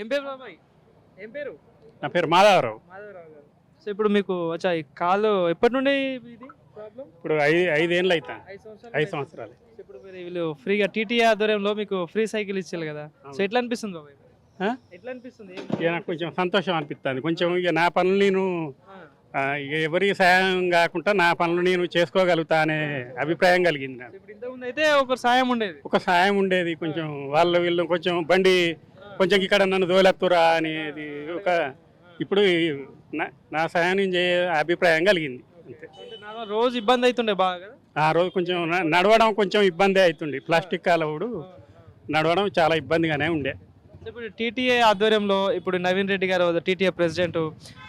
ఏం పేరు బాబాయ్? ఏం పేరు? నా పేరు మాధవరావు. మాధవరావు గారు. సో ఇప్పుడు మీకు వచ్చా ఈ కాలు ఎప్పటి నుండి ఇది ప్రాబ్లం? ఇప్పుడు 5 ఏళ్ళు అవుతా. 5 సంవత్సరాలు. 5 సంవత్సరాలు. సో ఇప్పుడు మీరు వీళ్ళు ఫ్రీగా టీటీఏ ఆధ్వర్యంలో మీకు ఫ్రీ సైకిల్ ఇచ్చారు కదా, సో ఎట్లా అనిపిస్తుంది బాబాయ్? ఆ? ఎట్లా అనిపిస్తుంది? ఇక నాకు కొంచెం సంతోషం అనిపిస్తుంది. కొంచెం ఇక నా పనులు నేను ఇక ఎవరికి సహాయం కాకుండా నా పనులు నేను చేసుకోగలుగుతా అనే అభిప్రాయం కలిగింది నాకు. ఇప్పుడు ఇంతకుముందు అయితే ఒక సాయం ఉండేది. ఒక సహాయం ఉండేది, కొంచెం వీళ్ళు కొంచెం బండి కొంచెం ఇక్కడ నన్ను దోలెత్తురా అనేది ఒక ఇప్పుడు నా సహాయం నేను అభిప్రాయం కలిగింది అంతే. అంటే నార్మల్ రోజు ఇబ్బంది అవుతుండే బాగా కదా. ఆ రోజు కొంచెం నడవడం కొంచెం ఇబ్బంది అవుతుంది. ప్లాస్టిక్ కాలవుడు నడవడం చాలా ఇబ్బందిగానే ఉండే. ఇప్పుడు టీటీఏ ఆధ్వర్యంలో ఇప్పుడు నవీన్ రెడ్డి గారు టీటీఏ ప్రెసిడెంట్,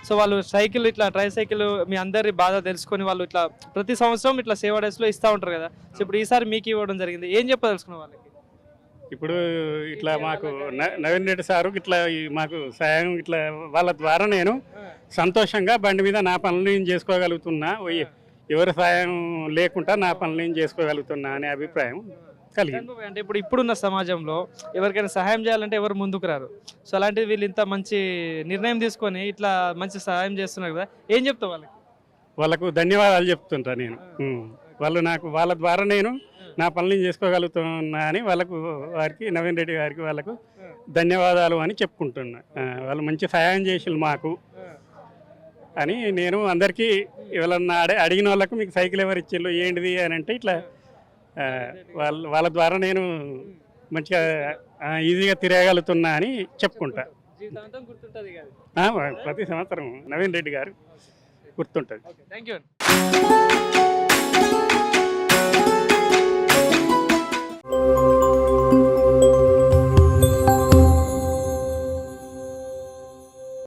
సో వాళ్ళు సైకిల్ ఇట్లా ట్రై సైకిల్ మీ అందరి బాధ తెలుసుకొని వాళ్ళు ఇట్లా ప్రతి సంవత్సరం ఇట్లా సేవా డేస్లో ఇస్తూ ఉంటారు కదా, సో ఇప్పుడు ఈసారి మీకు ఇవ్వడం జరిగింది. ఏం చెప్పదలుచుకున్న వాళ్ళకి? ఇప్పుడు ఇట్లా మాకు నవీన్ రెడ్డి సారు ఇట్లా మాకు సహాయం ఇట్లా వాళ్ళ ద్వారా నేను సంతోషంగా బండి మీద నా పనులు నేను చేసుకోగలుగుతున్నా, ఎవరి సహాయం లేకుండా నా పనులు నేను చేసుకోగలుగుతున్నా అనే అభిప్రాయం కలిగింది. అంటే ఇప్పుడున్న సమాజంలో ఎవరికైనా సహాయం చేయాలంటే ఎవరు ముందుకు రారు, సో అలాంటిది వీళ్ళు ఇంత మంచి నిర్ణయం తీసుకొని ఇట్లా మంచి సహాయం చేస్తున్నారు కదా, ఏం చెప్తా వాళ్ళకు ధన్యవాదాలు చెప్తుంటా నేను. వాళ్ళు నాకు వాళ్ళ ద్వారా నేను నా పనులు చేసుకోగలుగుతున్నా అని వారికి నవీన్ రెడ్డి గారికి వాళ్ళకు ధన్యవాదాలు అని చెప్పుకుంటున్నా. వాళ్ళు మంచి సహాయం చేసిళ్ళు మాకు అని నేను అందరికీ ఎవరన్నా అడిగిన వాళ్ళకు మీకు సైకిల్ ఎవరు ఇచ్చిళ్ళు ఏంటిది అని అంటే ఇట్లా వాళ్ళ ద్వారా నేను మంచిగా ఈజీగా తిరగలుగుతున్నా అని చెప్పుకుంటా. ప్రతి సంవత్సరం నవీన్ రెడ్డి గారు గుర్తుంటుంది. Thank you.